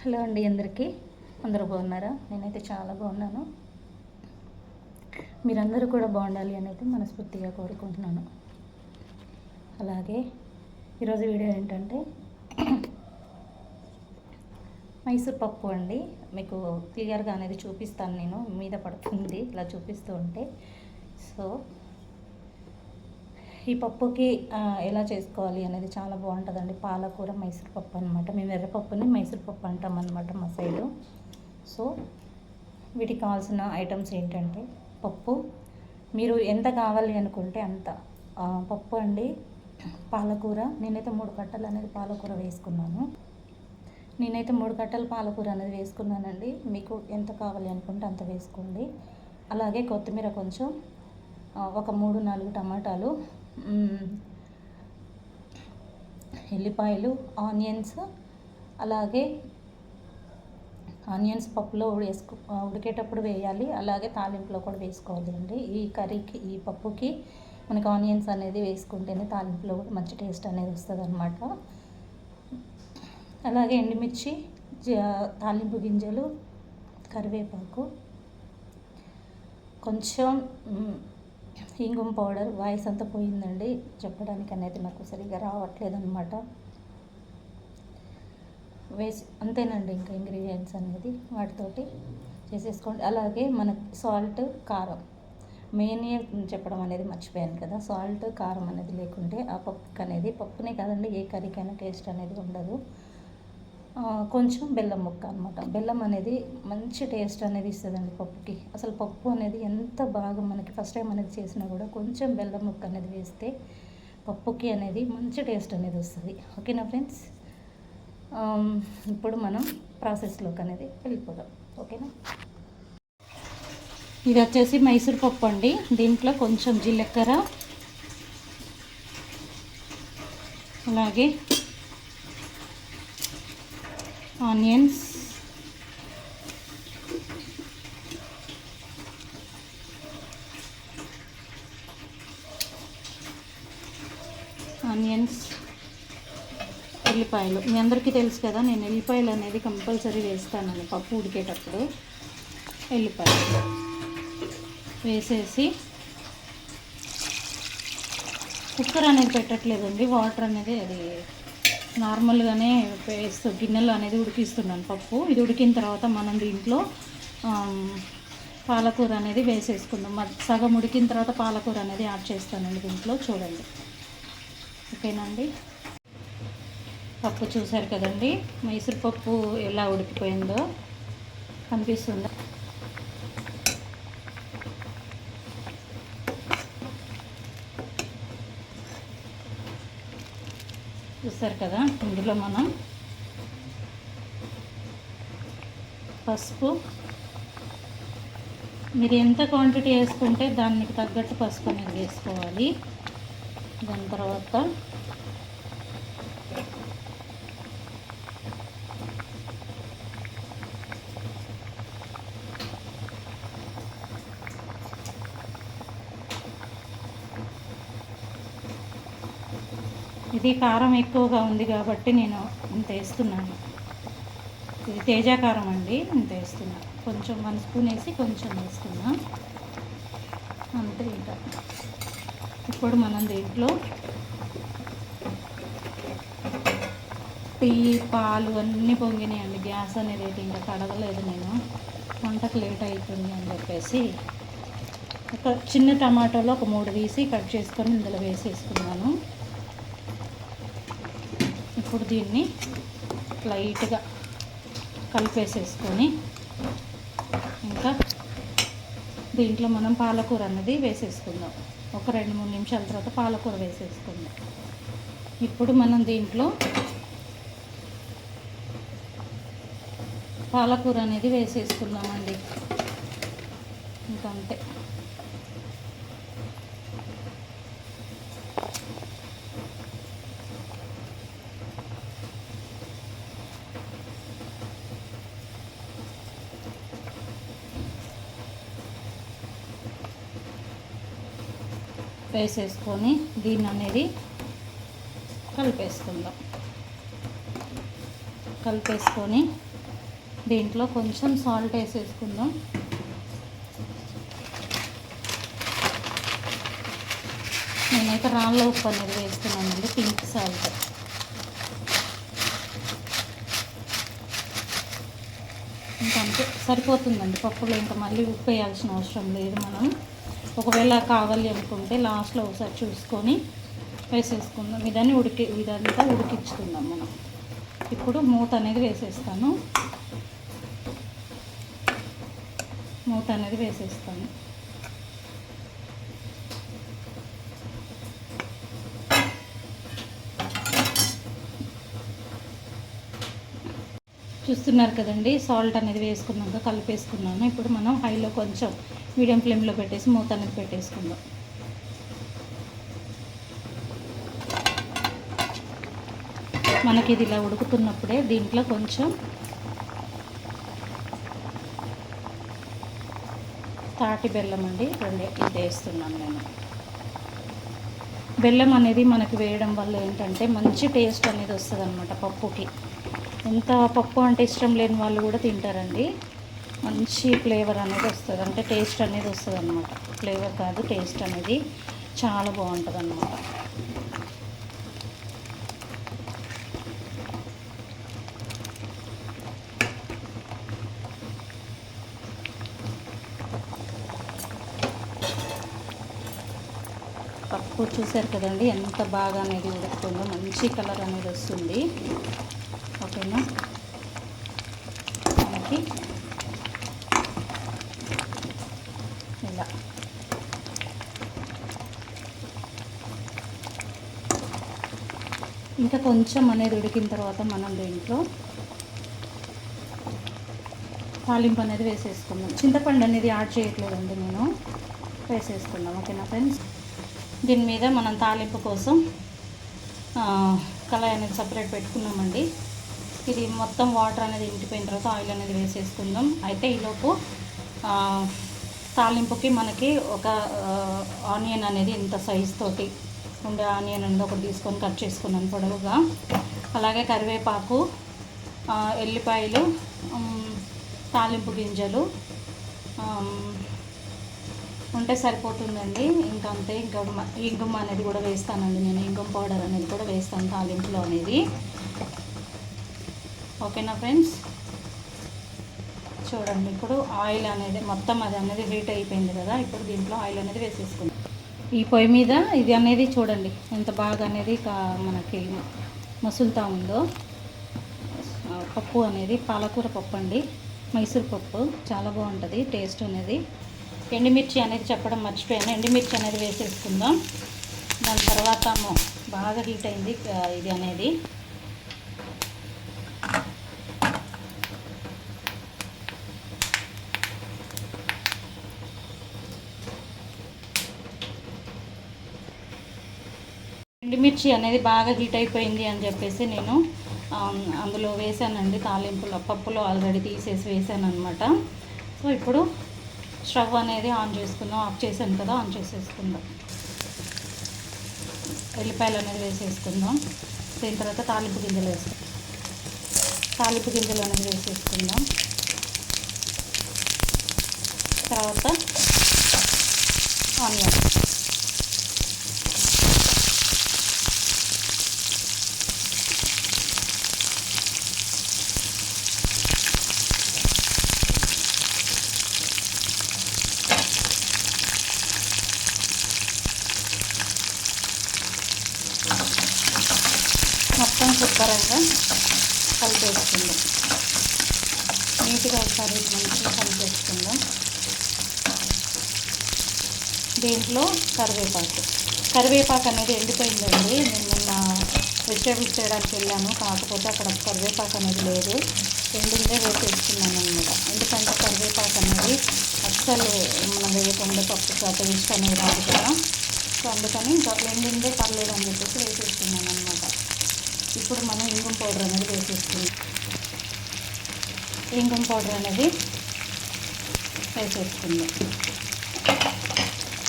Hello అండి, అందరూ బాగున్నారా? నేనైతే చాలా బాగున్నాను. మీరందరూ కూడా బాగుండాలి అని అయితే మనస్ఫూర్తిగా కోరుకుంటున్నాను. అలాగే ఈరోజు వీడియో ఏంటంటే మైసూర్ పప్పు అండి. మీకు క్లియర్గా అనేది చూపిస్తాను, నేను మీద పడుతుంది ఇలా చూపిస్తూ ఉంటే. సో ఈ పప్పుకి ఎలా చేసుకోవాలి అనేది చాలా బాగుంటుందండి. పాలకూర మైసూర్ పప్పు అనమాట. మేము ఎర్రపప్పుని మైసూర్ పప్పు అంటాం అనమాట మా సైడు. సో వీటికి కావాల్సిన ఐటమ్స్ ఏంటంటే పప్పు, మీరు ఎంత కావాలి అనుకుంటే అంత పప్పు అండి. పాలకూర, నేనైతే 3 కట్టలు అనేది పాలకూర వేసుకున్నాను. నేనైతే 3 కట్టలు పాలకూర అనేది వేసుకున్నానండి. మీకు ఎంత కావాలి అనుకుంటే అంత వేసుకోండి. అలాగే కొత్తిమీర కొంచెం, ఒక 3-4 టమాటాలు, ఎల్లిపాయలు, ఆనియన్స్. అలాగే ఆనియన్స్ పప్పులో ఉడికేటప్పుడు వేయాలి, అలాగే తాలింపులో కూడా వేసుకోవాలి అండి. ఈ కర్రీకి, ఈ పప్పుకి మనకి ఆనియన్స్ అనేది వేసుకుంటేనే తాలింపులో కూడా మంచి టేస్ట్ అనేది వస్తుంది అనమాట. అలాగే ఎండుమిర్చి, తాలింపు గింజలు, కరివేపాకు, కొంచెం ఇంగువ పౌడర్. వాయిస్ అంతా పోయిందండి చెప్పడానికి అనేది, నాకు సరిగ్గా రావట్లేదు అనమాట. అంతేనండి, ఇంకా ఇంగ్రీడియంట్స్ అనేది వాటితోటి చేసేసుకోండి. అలాగే మనకి సాల్ట్, కారం మెయిన్ చెప్పడం అనేది మర్చిపోయాను కదా. సాల్ట్, కారం అనేది లేకుంటే ఆ పప్పునే కాదండి, ఏ కర్రీకైనా టేస్ట్ అనేది ఉండదు. కొంచెం బెల్లం ముక్క అనమాట. బెల్లం అనేది మంచి టేస్ట్ అనేది ఇస్తుందండి పప్పుకి. అసలు పప్పు అనేది ఎంత బాగా మనకి ఫస్ట్ టైం అనేది చేసినా కూడా కొంచెం బెల్లం ముక్క అనేది వేస్తే పప్పుకి అనేది మంచి టేస్ట్ అనేది వస్తుంది. ఓకేనా ఫ్రెండ్స్? ఇప్పుడు మనం ప్రాసెస్లోకి అనేది వెళ్ళిపోదాం. ఓకేనా? ఇది వచ్చేసి మైసూర్ పప్పు అండి. దీంట్లో కొంచెం జీలకర్ర, అలాగే ఆనియన్స్, ఎల్లిపాయలు. మీ అందరికీ తెలుసు కదా, నేను ఎల్లిపాయలు అనేది కంపల్సరీ వేస్తానండి పప్పు ఉడికేటప్పుడు. ఎల్లిపాయలు వేసేసి కుక్కర్ అనేది పెట్టట్లేదండి, వాటర్ అనేది అది నార్మల్గానే గిన్నెలో అనేది ఉడికిస్తున్నాను పప్పు. ఇది ఉడికిన తర్వాత మనం దీంట్లో పాలకూర అనేది వేసేసుకుందాం. సగం ఉడికిన తర్వాత పాలకూర అనేది యాడ్ చేస్తానండి దీంట్లో. చూడండి, ఓకేనండి? పప్పు చూసారు కదండి, మైసూర్ పప్పు ఎలా ఉడికిపోయిందో కనిపిస్తుందా? చూసారు కదా. ఇందులో మనం పసుపు, మీరు ఎంత క్వాంటిటీ వేసుకుంటే దానికి తగ్గట్టు పసుపు అనేది వేసుకోవాలి. దాని తర్వాత ఇది కారం ఎక్కువగా ఉంది కాబట్టి నేను ఇంత వేస్తున్నాను. ఇది తేజ కారం అండి, ఇంత వేస్తున్నాను. కొంచెం 1 స్పూన్ వేసి కొంచెం వేస్తున్నా, అంతే. ఇంకా ఇప్పుడు మనం దీంట్లో టీ, పాలు అన్నీ పొంగినాయండి. గ్యాస్ అనేది అయితే ఇంకా కడగలేదు నేను, వంటకు లేట్ అవుతుంది అని చెప్పేసి. ఒక చిన్న టమాటాలో ఒక 3 తీసి కట్ చేసుకొని ఇందులో వేసేసుకున్నాను. ఇప్పుడు దీన్ని లైట్గా కలిపేసేసుకొని ఇంకా దీంట్లో మనం పాలకూర అన్నది వేసేసుకుందాం. ఒక 2-3 నిమిషాల తర్వాత పాలకూర వేసేసుకుందాం. ఇప్పుడు మనం దీంట్లో పాలకూర అనేది వేసేసుకుందామండి. ఇంకా అంతే. వేసేసుకొని దీన్ని అనేది కలిపేసుకుందాం. కలిపేసుకొని దీంట్లో కొంచెం సాల్ట్ వేసేసుకుందాం. నేనైతే రాళ్ళ ఉప్పు అనేది వేస్తున్నానండి, పింక్ సాల్ట్. ఇంకా అంతే సరిపోతుందండి. పప్పులో ఇంకా మళ్ళీ ఉప్పు వేయాల్సిన అవసరం లేదు. మనం ఒకవేళ కావాలి అనుకుంటే లాస్ట్లో ఒకసారి చూసుకొని వేసేసుకుందాం. ఇదంతా ఉడికించుకుందాం మనం. ఇప్పుడు మూత అనేది వేసేస్తాను. చూస్తున్నారు కదండి, సాల్ట్ అనేది వేసుకున్నాక కలిపేసుకున్నాను. ఇప్పుడు మనం హైలో కొంచెం మీడియం ఫ్లేమ్లో పెట్టేసి మూత అనేది పెట్టేసుకుందాం. మనకి ఇది ఇలా ఉడుకుతున్నప్పుడే దీంట్లో కొంచెం తాటి బెల్లం అండి, ఇది వేస్తున్నాను నేను. బెల్లం అనేది మనకి వేయడం వల్ల ఏంటంటే మంచి టేస్ట్ అనేది వస్తుంది అన్నమాట పప్పుకి. ఎంత పప్పు అంటే ఇష్టం లేని వాళ్ళు కూడా తింటారండి. మంచి ఫ్లేవర్ అనేది వస్తుంది, అంటే టేస్ట్ అనేది వస్తుంది అన్నమాట. ఫ్లేవర్ కాదు, టేస్ట్ అనేది చాలా బాగుంటుంది అన్నమాట. పప్పు చూసారు కదండి ఎంత బాగా అనేది ఉడుకుతుందో, మంచి కలర్ అనేది వస్తుంది. ఓకేనా, మనకి ఇలా ఇంకా కొంచెం అనేది ఉడికిన తర్వాత మనం దీంట్లో తాలింపు అనేది వేసేసుకుందాం. చింతపండు అనేది యాడ్ చేయట్లేదండి నేను, వేసేసుకుందాం. ఓకేనా ఫ్రెండ్స్, దీని మీద మనం తాలింపు కోసం కళాయి అనేది సపరేట్ పెట్టుకున్నామండి. ఇది మొత్తం వాటర్ అనేది ఇంటిపోయిన తర్వాత ఆయిల్ అనేది వేసేసుకుందాం. అయితే ఈలోపు తాలింపుకి మనకి ఒక ఆనియన్ అనేది ఇంత సైజ్ తోటి ఉండే ఆనియన్ అనేది ఒకటి తీసుకొని కట్ చేసుకున్నాను పొడవుగా. అలాగే కరివేపాకు, ఎల్లిపాయలు, తాలింపు గింజలు ఉంటే సరిపోతుందండి. ఇంకా అంతే. ఇంకా ఇంగుమ అనేది కూడా వేస్తానండి నేను, ఇంగుమ పౌడర్ అనేది కూడా వేస్తాను తాలింపులో అనేది. ఓకేనా ఫ్రెండ్స్, చూడండి ఇప్పుడు ఆయిల్ అనేది మొత్తం అది అనేది హీట్ అయిపోయింది కదా. ఇప్పుడు దీంట్లో ఆయిల్ అనేది వేసేసుకుందాం. ఈ పొయ్యి మీద ఇది అనేది చూడండి ఎంత బాగా అనేది మనకి మసులుతూ ఉందో. పప్పు అనేది పాలకూర పప్పు అండి, మైసూర్ పప్పు, చాలా బాగుంటుంది టేస్ట్ అనేది. ఎండుమిర్చి అనేది చెప్పడం మర్చిపోయాను, ఎండుమిర్చి అనేది వేసేసుకుందాం. దాని తర్వాత బాగా హీట్ అయింది ఇది అనేది. ఎండుమిర్చి అనేది బాగా హీట్ అయిపోయింది అని చెప్పేసి నేను అందులో వేసానండి. తాలింపులో పప్పులో ఆల్రెడీ తీసేసి వేసాను అనమాట. సో ఇప్పుడు స్టవ్ అనేది ఆన్ చేసుకుందాం. ఆఫ్ చేశాను కదా, ఆన్ చేసేసుకుందాం. ఎల్లిపాయలు అనేది వేసేసుకుందాం. దీని తర్వాత తాలింపు గింజలు అనేది వేసేసుకుందాం. తర్వాత ఆనియన్, మొత్తం శుభ్రంగా కలిపేసుకుందాం. నీట్గా ఒకసారి మంచిగా కలిపేసుకుందాం. దీంట్లో కరివేపాకు అనేది ఎండిపోయిందండి. నేను మొన్న వెజిటేబుల్స్ చేయడానికి వెళ్ళాను, కాకపోతే అక్కడ కరివేపాకు అనేది లేదు, ఎండిందే వేసేసుకున్నాను అనమాట. ఎందుకంటే కరివేపాకు అనేది అస్సలు మనం వేయకుండా పప్పు టేస్ట్ అనేది రాదు కదా. సో అందుకని ఇంకా ఎండిందే పర్లేదు అని చెప్పేసి వేసేసుకున్నాను అనమాట. ఇప్పుడు మనం ఇంగుమ పౌడర్ అనేది వేసేసుకుందాం. ఇంగుమ పౌడర్ అనేది వేసేసుకుందాం.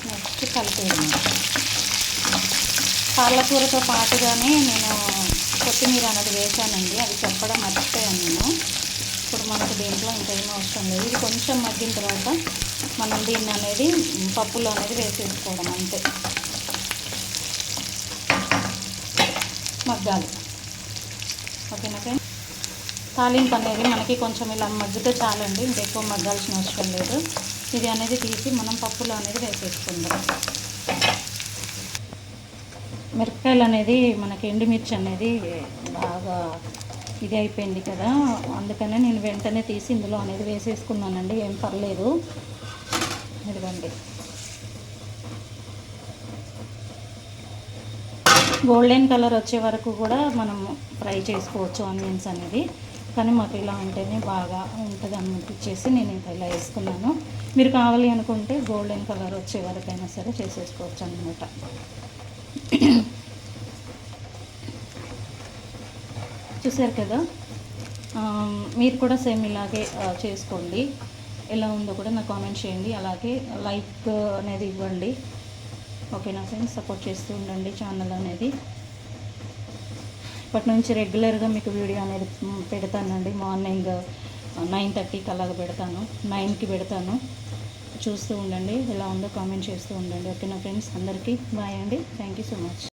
నెక్స్ట్ కలిపేద్దాం. పాలకూరతో పాటుగానే నేను కొత్తిమీర అనేది వేసానండి, అది చెప్పడం మర్చిపోయాను నేను. ఇప్పుడు మనకు దీంట్లో ఇంకేం అవసరం లేదు. ఇది కొంచెం మగ్గిన తర్వాత మనం దీన్ని అనేది పప్పులో అనేది వేసేసుకోవడం అంతే. మగ్గాలి. ఓకేనా ఫ్రెండ్స్? తాలింపు అనేది మనకి కొంచెం ఇలా మగ్గితే చాలండి, ఇంకెక్కువ మగ్గాల్సిన అవసరం లేదు. ఇది అనేది తీసి మనం పప్పులో అనేది వేసేసుకుందాం. మిరపకాయలు అనేది మనకి ఎండుమిర్చి అనేది బాగా ఇది అయిపోయింది కదా, అందుకనే నేను వెంటనే తీసి ఇందులో అనేది వేసేసుకున్నానండి. ఏం పర్లేదు. ఇదిగోండి, గోల్డెన్ కలర్ వచ్చే వరకు కూడా మనం ఫ్రై చేసుకోవచ్చు ఆనియన్స్ అనేది, కానీ మాకు ఇలా ఉంటేనే బాగా ఉంటుంది అనిపించేసి నేను ఇంకా ఇలా వేసుకున్నాను. మీరు కావాలి అనుకుంటే గోల్డెన్ కలర్ వచ్చే వరకైనా సరే చేసేసుకోవచ్చు అన్నమాట. చూసారు కదా, మీరు కూడా సేమ్ ఇలాగే చేసుకోండి. ఎలా ఉందో కూడా నాకు కామెంట్ చేయండి, అలాగే లైక్ అనేది ఇవ్వండి. ఓకేనా ఫ్రెండ్స్? సపోర్ట్ చేస్తూ ఉండండి ఛానల్ అనేది. ఇప్పటి నుంచి రెగ్యులర్గా మీకు వీడియో అనేది పెడతానండి. మార్నింగ్ 9:30కి అలాగ పెడతాను, 9కి పెడతాను. చూస్తూ ఉండండి, ఎలా ఉందో కామెంట్ చేస్తూ ఉండండి. ఓకేనా ఫ్రెండ్స్? అందరికీ బాయ్ అండి. Thank you so much.